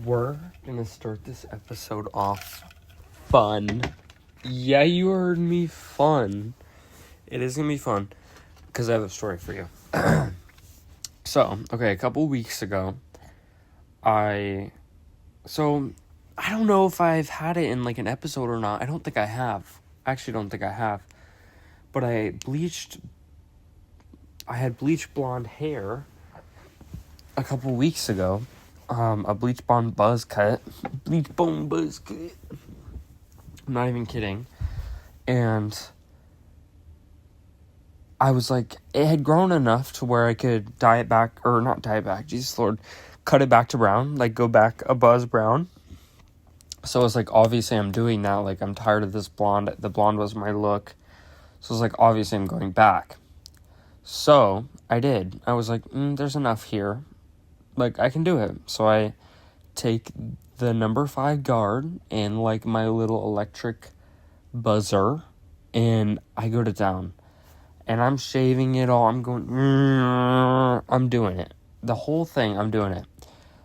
We're gonna start this episode off fun. Yeah, you heard me, fun. It is gonna be fun because I have a story for you. A couple weeks ago, I don't know if I've had it in like an episode or not. I don't think I have. I actually don't think I have. But I had bleached blonde hair a couple weeks ago. A bleach blonde buzz cut. Bleach blonde buzz cut. I'm not even kidding. And I was like, it had grown enough to where I could dye it back, or not dye it back, Jesus Lord, cut it back to brown, like go back a buzz brown. So it's like, obviously I'm doing that, like I'm tired of this blonde, the blonde was my look. So it's like, obviously I'm going back. So I did. I was like, there's enough here. Like, I can do it. So I take the number 5 guard and like my little electric buzzer, and I go to town. And I'm shaving it all. I'm going, I'm doing it. The whole thing, I'm doing it.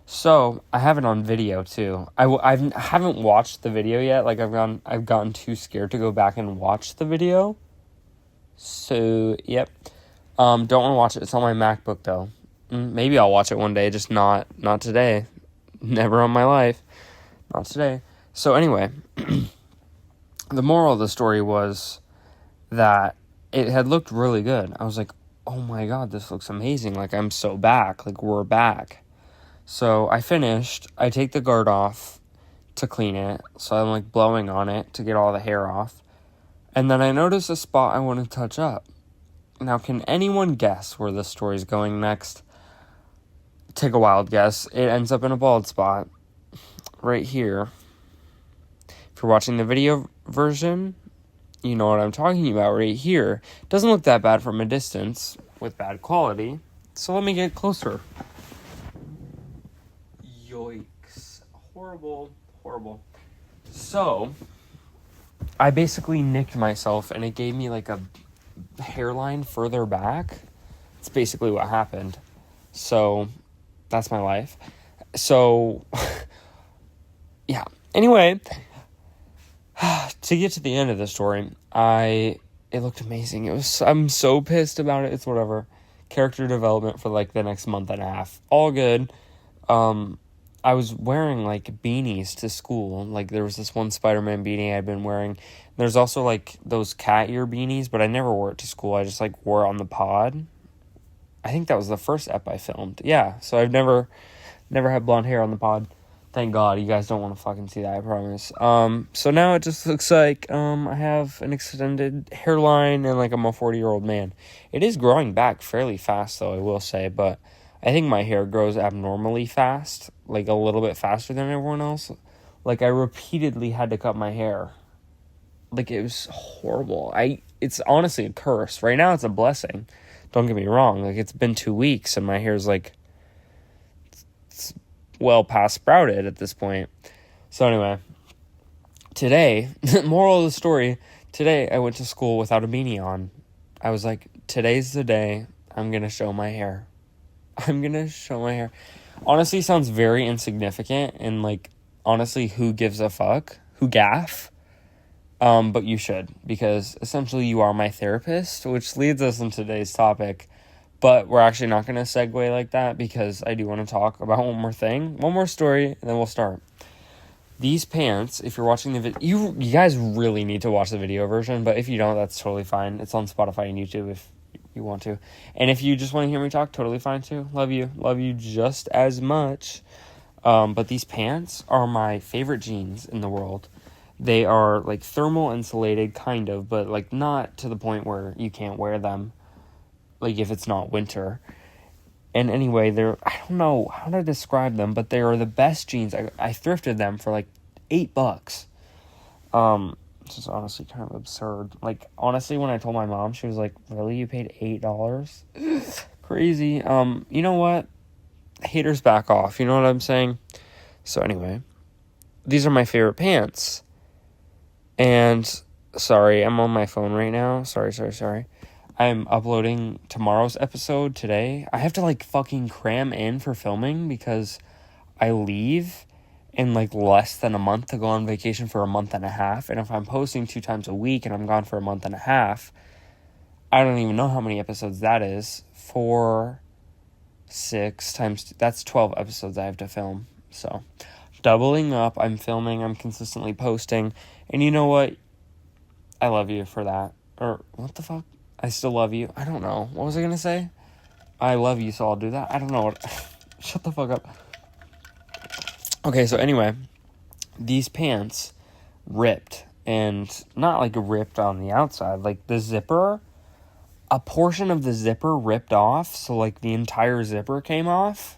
So I have it on video too. I haven't watched the video yet. Like I've gotten too scared to go back and watch the video. So yep. Don't want to watch it. It's on my MacBook though. Maybe I'll watch it one day. Just not today. Never on my life. Not today. So anyway, the moral of the story was that it had looked really good. I was like, oh my God, this looks amazing. Like, I'm so back. Like, we're back. So I finished. I take the guard off to clean it. So I'm like blowing on it to get all the hair off. And then I notice a spot I want to touch up. Now, can anyone guess where this story's going next? Take a wild guess. It ends up in a bald spot. Right here. If you're watching the video version, you know what I'm talking about right here. Doesn't look that bad from a distance with bad quality. So let me get closer. Yikes. Horrible. So, I basically nicked myself and it gave me like a hairline further back. It's basically what happened. So, that's my life. So, yeah. Anyway, to get to the end of the story, it looked amazing. I'm so pissed about it. It's whatever. Character development for like the next month and a half. All good. I was wearing like beanies to school. Like there was this one Spider-Man beanie I'd been wearing. There's also like those cat ear beanies, but I never wore it to school. I just like wore it on the pod. I think that was the first ep I filmed. Yeah, so I've never had blonde hair on the pod. Thank God. You guys don't want to fucking see that, I promise. So now it just looks like I have an extended hairline and like I'm a 40-year-old man. It is growing back fairly fast though, I will say, but I think my hair grows abnormally fast, like a little bit faster than everyone else. Like I repeatedly had to cut my hair. Like it was horrible. It's honestly a curse. Right now it's a blessing. Don't get me wrong. Like it's been 2 weeks and my hair's like it's well past sprouted at this point. So anyway, today, moral of the story, today I went to school without a beanie on. I was like, today's the day I'm going to show my hair. Honestly, sounds very insignificant and like, honestly, who gives a fuck? Who gaff? But you should, because essentially you are my therapist, which leads us into today's topic. But we're actually not going to segue like that because I do want to talk about one more story, and then we'll start. These pants, if you're watching the video, you guys really need to watch the video version, but if you don't, that's totally fine. It's on Spotify and YouTube if you want to. And if you just want to hear me talk, totally fine too. Love you just as much. But these pants are my favorite jeans in the world. They are like thermal insulated, kind of, but like not to the point where you can't wear them. Like if it's not winter. And anyway, I don't know how to describe them, but they are the best jeans. I thrifted them for like $8. Which is honestly kind of absurd. Like honestly, when I told my mom, she was like, really, you paid $8? Crazy. You know what? Haters back off. You know what I'm saying? So anyway, these are my favorite pants. And sorry, I'm on my phone right now. Sorry. I'm uploading tomorrow's episode today. I have to like fucking cram in for filming because I leave in like less than a month to go on vacation for a month and a half. And if I'm posting 2 times a week and I'm gone for a month and a half, I don't even know how many episodes that is. 4, 6 times, that's 12 episodes I have to film. So doubling up, I'm filming, I'm consistently posting. And you know what? I love you for that. Or what the fuck? I still love you. I don't know. What was I going to say? I love you, so I'll do that. I don't know what. Shut the fuck up. Okay, so anyway, these pants ripped, and not like ripped on the outside, like the zipper, a portion of the zipper ripped off, so like the entire zipper came off.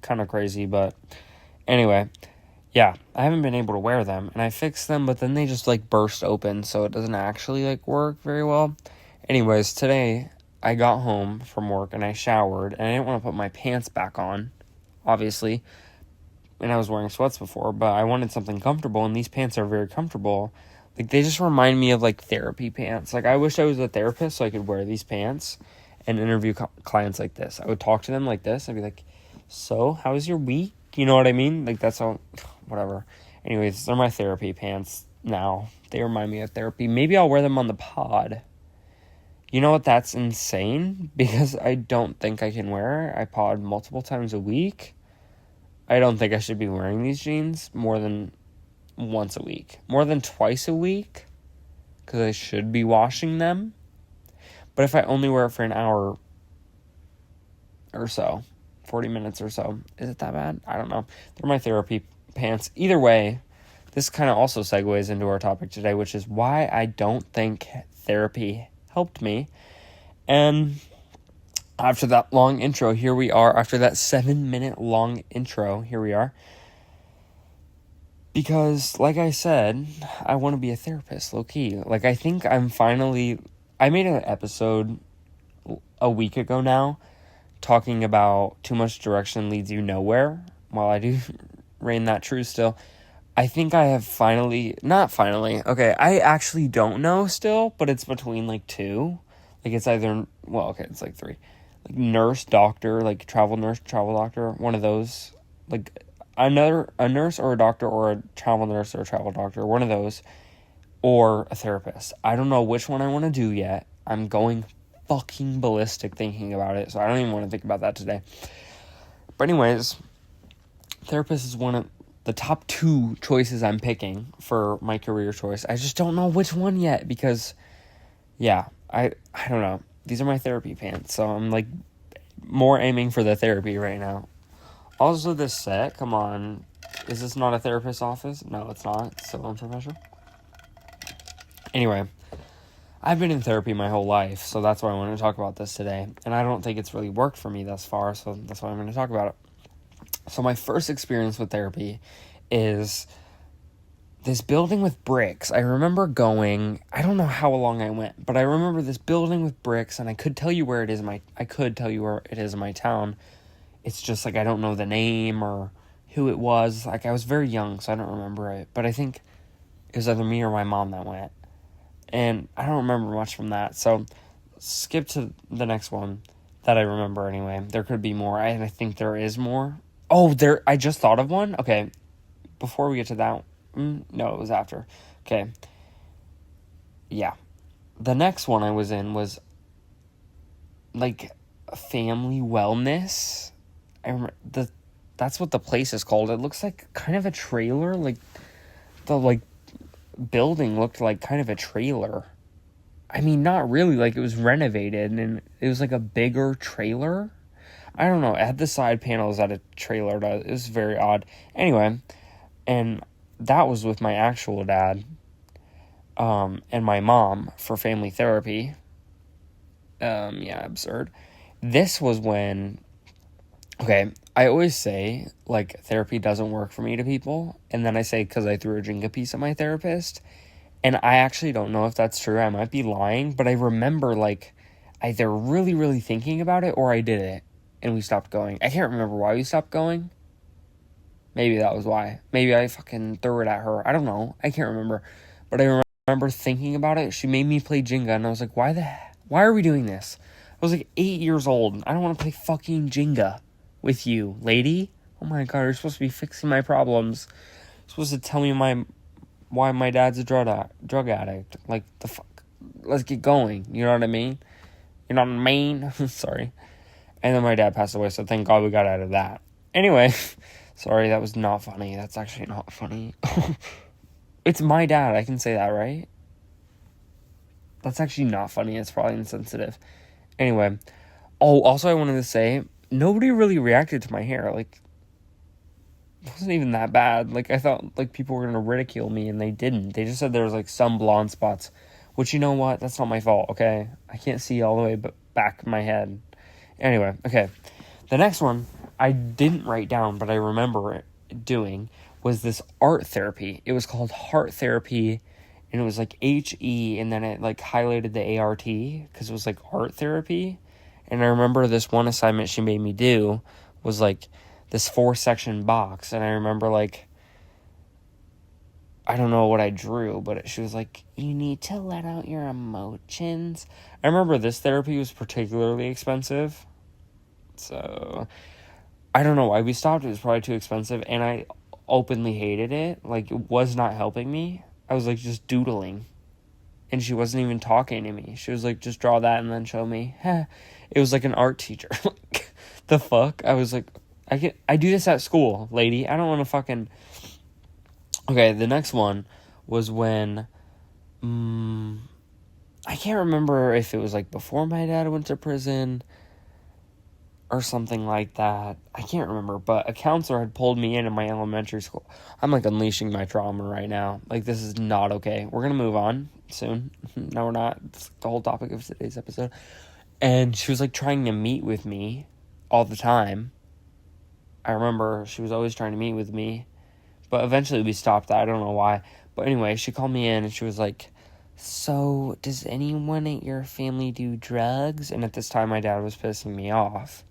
Kind of crazy, but anyway, yeah, I haven't been able to wear them, and I fixed them, but then they just like burst open, so it doesn't actually like work very well. Anyways, today I got home from work and I showered, and I didn't want to put my pants back on, obviously, and I was wearing sweats before, but I wanted something comfortable, and these pants are very comfortable. Like, they just remind me of, like, therapy pants. Like, I wish I was a therapist so I could wear these pants and interview clients like this. I would talk to them like this. I'd be like, so, how was your week? You know what I mean? Like, that's all, whatever. Anyways, they're my therapy pants now. They remind me of therapy. Maybe I'll wear them on the pod. You know what? That's insane, because I don't think I can wear I pod multiple times a week. I don't think I should be wearing these jeans more than once a week. More than twice a week, because I should be washing them. But if I only wear it for an hour or so, 40 minutes or so, is it that bad? I don't know. They're my therapy pants. Either way, this kind of also segues into our topic today, which is why I don't think therapy helped me. And after that long intro, here we are. After that 7-minute long intro, here we are. Because, like I said, I want to be a therapist, low-key. Like, I think I made an episode a week ago now talking about too much direction leads you nowhere. While I do reign that true still, I think I have okay, I actually don't know still, but it's between, like, 2. Like, it's either, it's, like, 3. Like, nurse, doctor, like, travel nurse, travel doctor, one of those. Like, a nurse or a doctor or a travel nurse or a travel doctor, one of those, or a therapist. I don't know which one I want to do yet. I'm going fucking ballistic thinking about it, so I don't even want to think about that today. But anyways, therapist is one of the top 2 choices I'm picking for my career choice. I just don't know which one yet, because, yeah, I don't know. These are my therapy pants, so I'm, like, more aiming for the therapy right now. Also, this set, come on, is this not a therapist's office? No, it's not. It's so unprofessional. Anyway, I've been in therapy my whole life, so that's why I want to talk about this today. And I don't think it's really worked for me thus far, so that's why I'm going to talk about it. So my first experience with therapy is this building with bricks. I remember going, I don't know how long I went, but I remember this building with bricks, and I could tell you where it is in my town. It's just, like, I don't know the name or who it was. Like, I was very young, so I don't remember it. But I think it was either me or my mom that went. And I don't remember much from that. So, skip to the next one that I remember anyway. There could be more, and I think there is more. Oh, I just thought of one. Okay, before we get to that, no, it was after. Okay. Yeah. The next one I was in was, like, family wellness. I remember that's what the place is called. It looks like kind of a trailer. Like, the, like, building looked like kind of a trailer. I mean, not really. Like, it was renovated, and it was like a bigger trailer. I don't know. It had the side panels that a trailer does. It was very odd. Anyway, and that was with my actual dad, and my mom for family therapy. Yeah, absurd. This was when, okay, I always say, like, therapy doesn't work for me to people, and then I say because I threw a Jenga piece at my therapist, and I actually don't know if that's true. I might be lying, but I remember, like, either really, really thinking about it, or I did it, and we stopped going. I can't remember why we stopped going. Maybe that was why. Maybe I fucking threw it at her. I don't know. I can't remember. But I remember thinking about it. She made me play Jenga, and I was like, why are we doing this? I was like 8 years old. I don't want to play fucking Jenga with you, lady. Oh my God, you're supposed to be fixing my problems. You're supposed to tell me why my dad's a drug addict. Like, the fuck? Let's get going. You know what I mean? You know what I mean? Sorry. And then my dad passed away, so thank God we got out of that. Anyway, sorry, that was not funny. That's actually not funny. It's my dad, I can say that, right? That's actually not funny. It's probably insensitive. Anyway. Oh, also I wanted to say, nobody really reacted to my hair. Like, it wasn't even that bad. Like, I thought, like, people were going to ridicule me, and they didn't. They just said there was, like, some blonde spots. Which, you know what? That's not my fault, okay? I can't see all the way back my head. Anyway, okay. The next one, I didn't write down, but I remember it doing, was this art therapy. It was called Heart Therapy, and it was, like, HE, and then it, like, highlighted the ART, because it was, like, art therapy. And I remember this one assignment she made me do was, like, this 4-section box. And I remember, like, I don't know what I drew, but she was like, you need to let out your emotions. I remember this therapy was particularly expensive. So, I don't know why we stopped. It was probably too expensive. And I openly hated it. Like, it was not helping me. I was, like, just doodling. And she wasn't even talking to me. She was like, just draw that and then show me. It was like an art teacher. The fuck? I was like, I do this at school, lady. I don't want to fucking... Okay, the next one was when... I can't remember if it was like before my dad went to prison or something like that. I can't remember, but a counselor had pulled me in my elementary school. I'm like unleashing my trauma right now. Like, this is not okay. We're gonna move on soon. No, we're not. It's the whole topic of today's episode. And she was like trying to meet with me all the time. I remember she was always trying to meet with me, but eventually we stopped that. I don't know why. But anyway, she called me in and she was like, so does anyone at your family do drugs? And at this time my dad was pissing me off.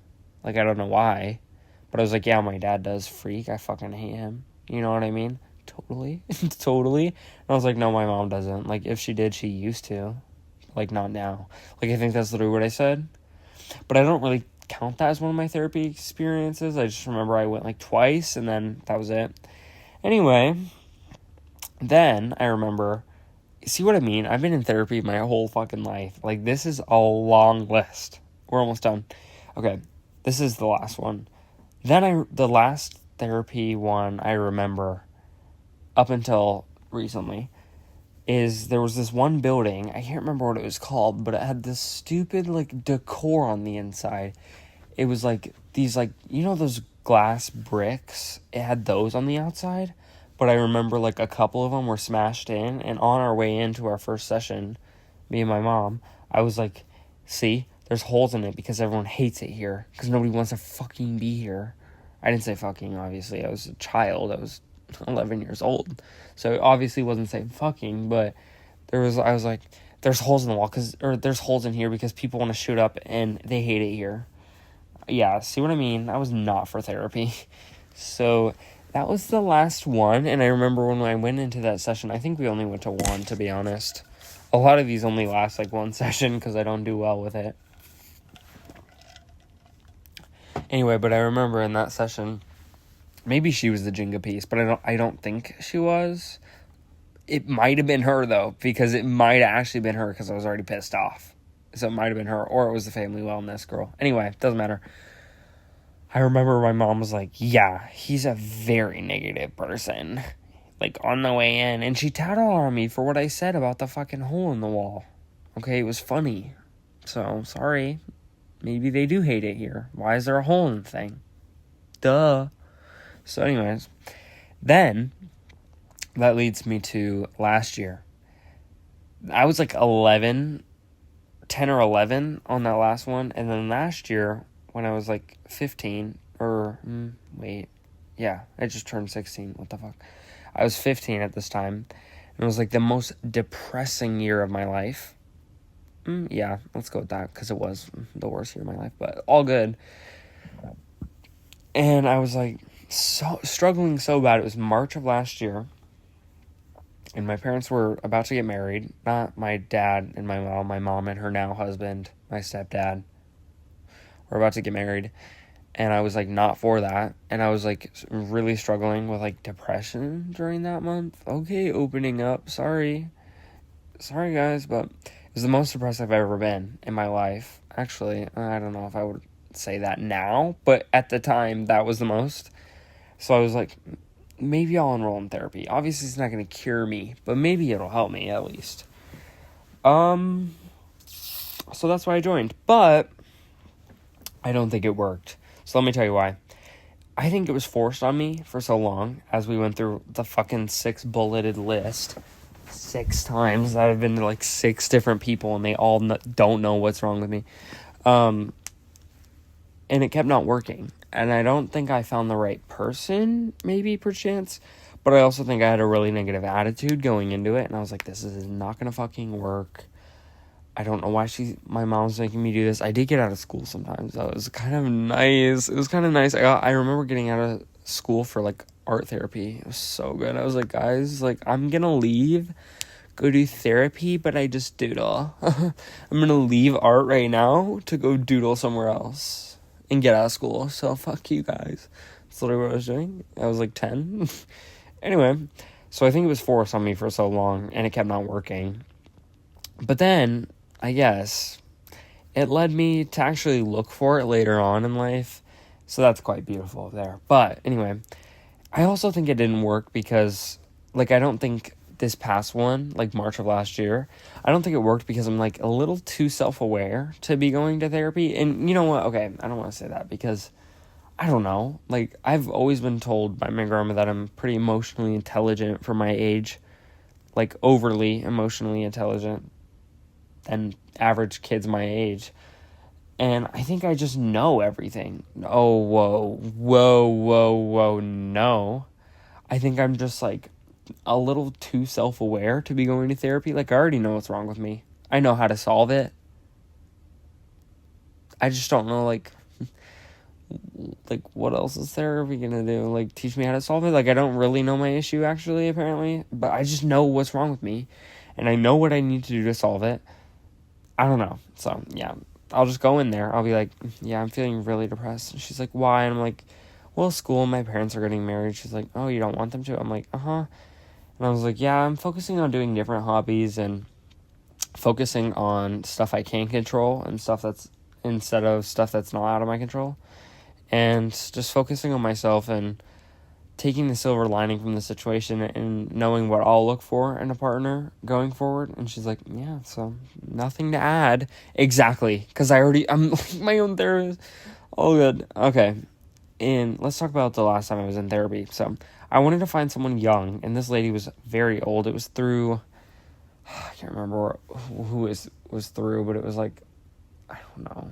Like, I don't know why. But I was like, yeah, my dad does, freak. I fucking hate him. You know what I mean? Totally. Totally. And I was like, no, my mom doesn't. Like, if she did, she used to. Like, not now. Like, I think that's literally what I said. But I don't really count that as one of my therapy experiences. I just remember I went, like, twice, and then that was it. Anyway, then I remember... See what I mean? I've been in therapy my whole fucking life. Like, this is a long list. We're almost done. Okay. This is the last one. Then the last therapy one I remember up until recently is there was this one building. I can't remember what it was called, but it had this stupid, like, decor on the inside. It was, like, these, like, you know those glass bricks? It had those on the outside. But I remember, like, a couple of them were smashed in. And on our way into our first session, me and my mom, I was like, see? There's holes in it because everyone hates it here. Because nobody wants to fucking be here. I didn't say fucking, obviously. I was a child. I was 11 years old. So it obviously wasn't saying fucking. But I was like, there's holes in the wall. There's holes in here because people want to shoot up and they hate it here. Yeah, see what I mean? I was not for therapy. So that was the last one. And I remember when I went into that session, I think we only went to one, to be honest. A lot of these only last like one session because I don't do well with it. Anyway, but I remember in that session, maybe she was the Jenga piece, but I don't think she was. It might have been her, though, because it might have actually been her because I was already pissed off. So it might have been her, or it was the family wellness girl. Anyway, doesn't matter. I remember my mom was like, yeah, he's a very negative person. Like, on the way in. And she tattled on me for what I said about the fucking hole in the wall. Okay, it was funny. So, sorry. Maybe they do hate it here. Why is there a hole in the thing? Duh. So anyways, then that leads me to last year. I was like 10 or 11 on that last one. And then last year, when I was like 15, I just turned 16. What the fuck? I was 15 at this time. And it was like the most depressing year of my life. Yeah, let's go with that, because it was the worst year of my life, but all good. And I was like struggling so bad. It was March of last year, and my parents were about to get married. Not my dad and my mom and her now husband, my stepdad, were about to get married. and I was like not for that, and I was like really struggling with like depression during that month. Okay, opening up. Sorry guys, but it was the most depressed I've ever been in my life. Actually, I don't know if I would say that now, but at the time that was the most. So I was like, maybe I'll enroll in therapy. Obviously it's not going to cure me, but maybe it'll help me at least. So that's why I joined, but I don't think it worked. So let me tell you why. I think it was forced on me for so long as we went through the fucking 6 bulleted list 6 times. I've been to like 6 different people and they all don't know what's wrong with me. And it kept not working. And I don't think I found the right person, maybe perchance. But I also think I had a really negative attitude going into it. And I was like, this is not going to fucking work. I don't know why my mom's making me do this. I did get out of school sometimes. That was kind of nice. It was kind of nice. I remember getting out of school for like art therapy. It was so good. I was like, guys, like I'm going to leave, go do therapy, but I just doodle. I'm going to leave art right now to go doodle somewhere else and get out of school. So fuck you guys. That's literally what I was doing. I was like 10. Anyway, so I think it was forced on me for so long and it kept not working. But then, I guess, it led me to actually look for it later on in life. So that's quite beautiful there. But anyway, I also think it didn't work because, like, I don't think this past one, like March of last year, I don't think it worked because I'm, like, a little too self-aware to be going to therapy. And you know what? Okay, I don't want to say that because, I don't know. Like, I've always been told by my grandma that I'm pretty emotionally intelligent for my age. Like, overly emotionally intelligent than average kids my age. And I think I just know everything. Oh, whoa, no. I think I'm just, like, a little too self-aware to be going to therapy. Like, I already know what's wrong with me. I know how to solve it. I just don't know, like, what else is therapy gonna do? Like, teach me how to solve it? Like, I don't really know my issue, actually, apparently. But I just know what's wrong with me. And I know what I need to do to solve it. I don't know. So, yeah. I'll just go in there. I'll be like, yeah, I'm feeling really depressed. And she's like, why? And I'm like, well, school, my parents are getting married. She's like, oh, you don't want them to? I'm like, uh-huh. And I was like, yeah, I'm focusing on doing different hobbies and focusing on stuff I can control and stuff that's instead of stuff that's not out of my control. And just focusing on myself and taking the silver lining from the situation and knowing what I'll look for in a partner going forward. And she's like, yeah, so nothing to add. Exactly. Because I'm like my own therapist. All good. Okay. And let's talk about the last time I was in therapy. So I wanted to find someone young, and this lady was very old. It was through, I can't remember who it was through, but it was like, I don't know.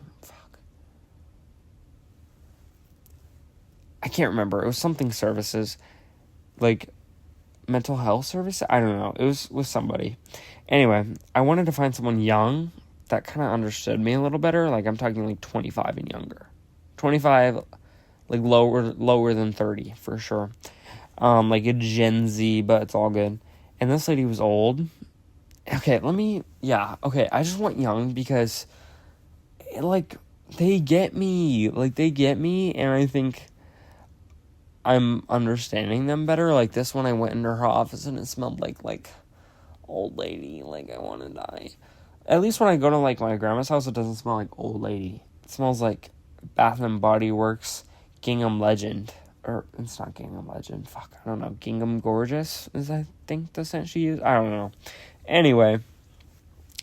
I can't remember. It was something services, like mental health service. I don't know. It was with somebody. Anyway, I wanted to find someone young that kind of understood me a little better. Like I'm talking like 25 and younger. 25, like lower than 30 for sure. Like a Gen Z, but it's all good. And this lady was old. Okay, I just want young because, like, they get me. Like, they get me, and I think I'm understanding them better. Like this one, I went into her office and it smelled like old lady. Like I want to die. At least when I go to like my grandma's house, it doesn't smell like old lady. It smells like Bath and Body Works Gingham Legend. Or it's not Gingham Legend. Fuck, I don't know. Gingham Gorgeous is I think the scent she used. I don't know. Anyway,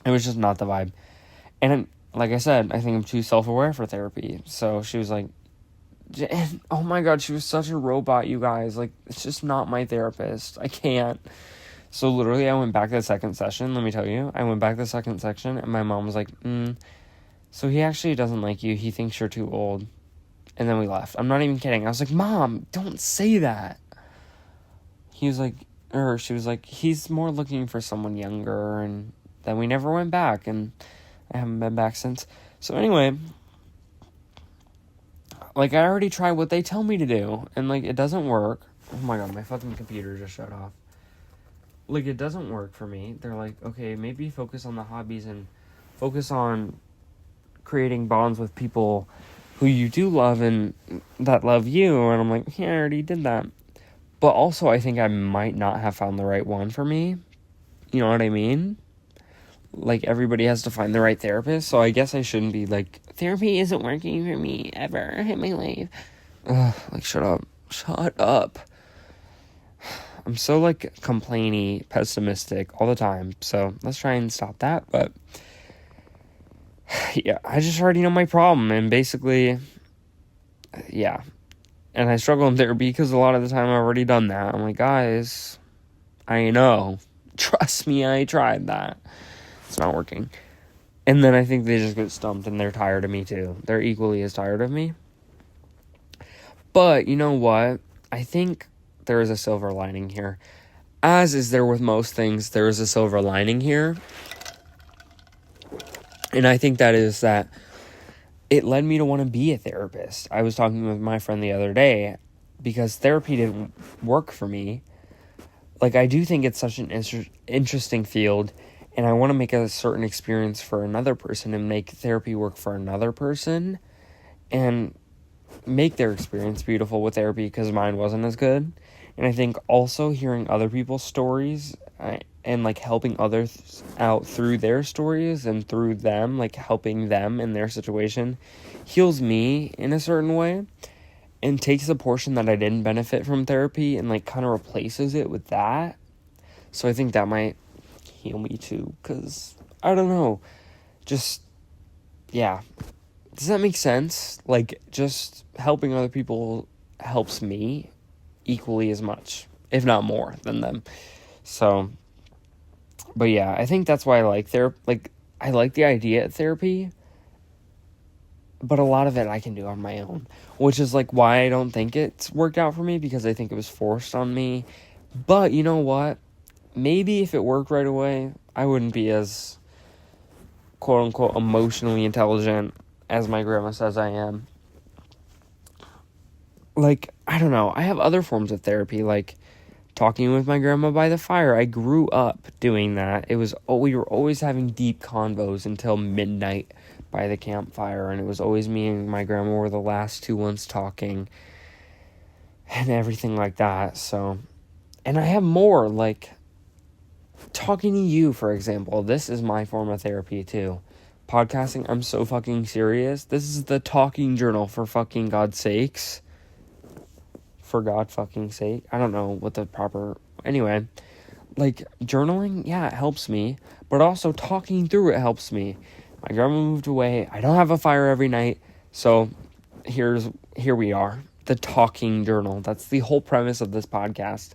it was just not the vibe. And like I said, I think I'm too self-aware for therapy. So she was like, and oh my god, she was such a robot, you guys. Like, it's just not my therapist. I can't. So literally, I went back to the second session. Let me tell you, I went back to the second section, and my mom was like, so he actually doesn't like you. He thinks you're too old. And then we left. I'm not even kidding. I was like, Mom, don't say that. He was like, or she was like, he's more looking for someone younger. And then we never went back, and I haven't been back since. So anyway, like, I already tried what they tell me to do, and, like, it doesn't work. Oh my god, my fucking computer just shut off. Like, it doesn't work for me. They're like, okay, maybe focus on the hobbies and focus on creating bonds with people who you do love and that love you. And I'm like, yeah, I already did that. But also, I think I might not have found the right one for me. You know what I mean? Like, everybody has to find the right therapist. So I guess I shouldn't be like, therapy isn't working for me ever in my life. Ugh, like, shut up. Shut up. I'm so, like, complainy, pessimistic all the time. So let's try and stop that. But yeah, I just already know my problem. And basically, yeah. And I struggle in therapy because a lot of the time I've already done that. I'm like, guys, I know. Trust me, I tried that. It's not working. And then I think they just get stumped and they're tired of me too. They're equally as tired of me. But you know what? I think there is a silver lining here. As is there with most things, there is a silver lining here. And I think that is that it led me to want to be a therapist. I was talking with my friend the other day because therapy didn't work for me. Like, I do think it's such an interesting field, and I want to make a certain experience for another person and make therapy work for another person and make their experience beautiful with therapy because mine wasn't as good. And I think also hearing other people's stories and like helping others out through their stories and through them, like helping them in their situation, heals me in a certain way and takes the portion that I didn't benefit from therapy and like kind of replaces it with that. So I think that might heal me too, because I don't know, just, yeah. Does that make sense? Like, just helping other people helps me equally as much, if not more, than them. So, but yeah, I think that's why I like therapy. Like, I like the idea of therapy, but a lot of it I can do on my own, which is like why I don't think it's worked out for me, because I think it was forced on me. But you know what? Maybe if it worked right away, I wouldn't be as quote unquote emotionally intelligent as my grandma says I am. Like, I don't know. I have other forms of therapy, like talking with my grandma by the fire. I grew up doing that. We were always having deep convos until midnight by the campfire, and it was always me and my grandma were the last two ones talking and everything like that. So, and I have more, like talking to you, for example. This is my form of therapy too. Podcasting, I'm so fucking serious. This is the talking journal, for fucking God's sakes. For God fucking sake. I don't know what the proper... Anyway, like, journaling, yeah, it helps me. But also, talking through it helps me. My grandma moved away. I don't have a fire every night. So, here we are. The talking journal. That's the whole premise of this podcast,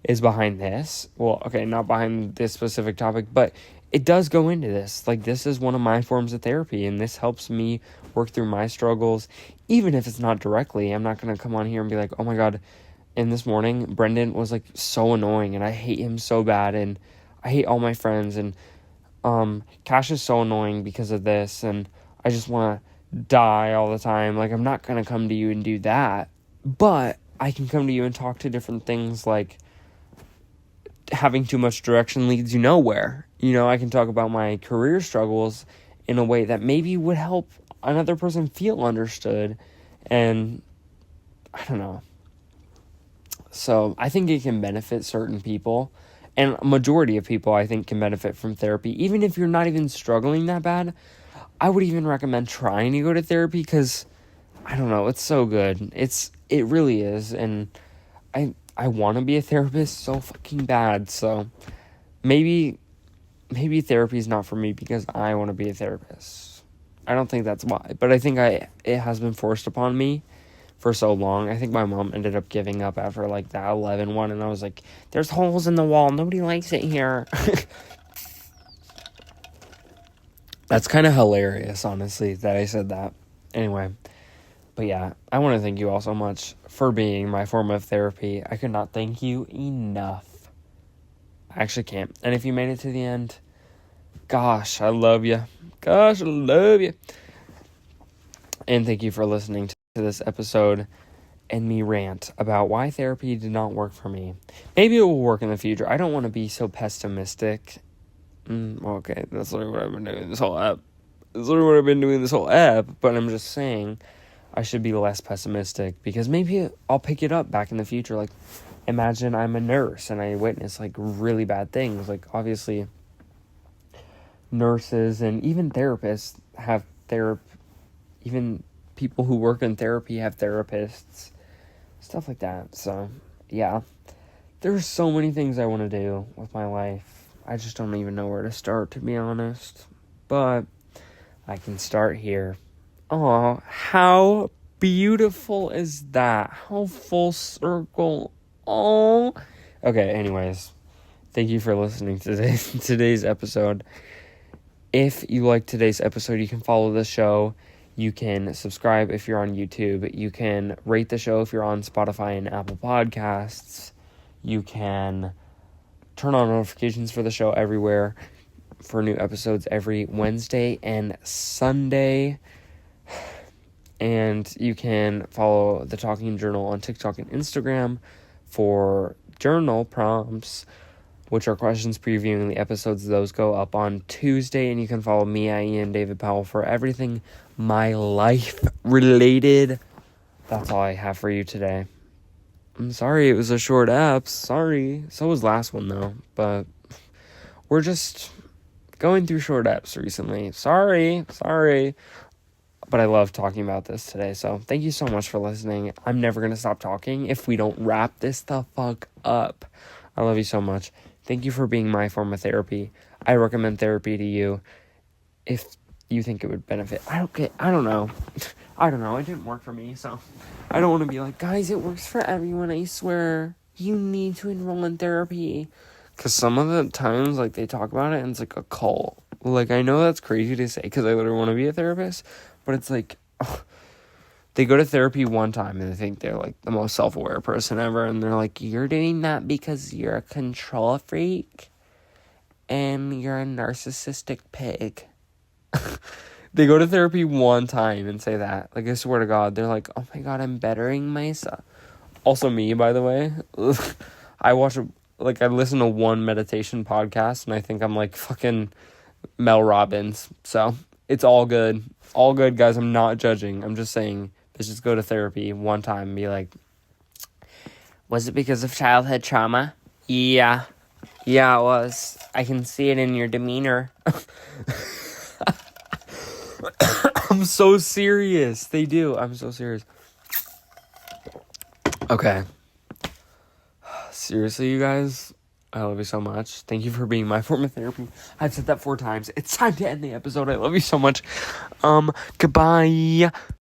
is behind this. Well, okay, not behind this specific topic, but it does go into this. Like, this is one of my forms of therapy, and this helps me work through my struggles, even if it's not directly. I'm not going to come on here and be like, oh my God, and this morning, Brendan was, like, so annoying, and I hate him so bad, and I hate all my friends, and Cash is so annoying because of this, and I just want to die all the time. Like, I'm not going to come to you and do that, but I can come to you and talk to different things, like having too much direction leads you nowhere. You know, I can talk about my career struggles in a way that maybe would help another person feel understood, and I don't know. So I think it can benefit certain people, and a majority of people I think can benefit from therapy. Even if you're not even struggling that bad, I would even recommend trying to go to therapy, because I don't know, it's so good. It really is, and I want to be a therapist so fucking bad. So maybe therapy is not for me because I want to be a therapist. I don't think that's why, but I think it has been forced upon me for so long. I think my mom ended up giving up after like that 11 one, and I was like, there's holes in the wall, nobody likes it here. That's kind of hilarious, honestly, that I said that. Anyway, but yeah, I want to thank you all so much for being my form of therapy. I could not thank you enough. I actually can't. And if you made it to the end, gosh, I love you. Gosh, I love you. And thank you for listening to this episode and me rant about why therapy did not work for me. Maybe it will work in the future. I don't want to be so pessimistic. Okay, that's literally what I've been doing this whole app. But I'm just saying, I should be less pessimistic, because maybe I'll pick it up back in the future. Like, imagine I'm a nurse and I witness like really bad things. Like, obviously nurses and even therapists have even people who work in therapy have therapists, stuff like that. So yeah, there's so many things I want to do with my life. I just don't even know where to start, to be honest, but I can start here. Oh, how beautiful is that? How full circle. Oh. Okay, anyways. Thank you for listening to today's episode. If you like today's episode, you can follow the show. You can subscribe if you're on YouTube. You can rate the show if you're on Spotify and Apple Podcasts. You can turn on notifications for the show everywhere for new episodes every Wednesday and Sunday. And you can follow the Talking Journal on TikTok and Instagram for journal prompts, which are questions previewing the episodes. Those go up on Tuesday. And you can follow me at Ian David Powell for everything my life related. That's all I have for you today. I'm sorry it was a short ep. Sorry. So was last one, though. But we're just going through short eps recently. Sorry. But I love talking about this today, so thank you so much for listening. I'm never going to stop talking if we don't wrap this the fuck up. I love you so much. Thank you for being my form of therapy. I recommend therapy to you if you think it would benefit. I don't know. It didn't work for me, so I don't want to be like, guys, it works for everyone, I swear. You need to enroll in therapy. Because some of the times, like, they talk about it and it's like a cult. Like, I know that's crazy to say because I literally want to be a therapist. But it's like, they go to therapy one time and they think they're like the most self-aware person ever. And they're like, you're doing that because you're a control freak and you're a narcissistic pig. They go to therapy one time and say that. Like, I swear to God, they're like, oh my God, I'm bettering myself. Also me, by the way. I listen to one meditation podcast and I think I'm like fucking Mel Robbins. So it's all good. All good, guys. I'm not judging. I'm just saying, let's just go to therapy one time and be like, was it because of childhood trauma? Yeah, it was. I can see it in your demeanor. I'm so serious. They do. I'm so serious. Okay. Seriously, you guys, I love you so much. Thank you for being my form of therapy. I've said that 4 times. It's time to end the episode. I love you so much. Goodbye.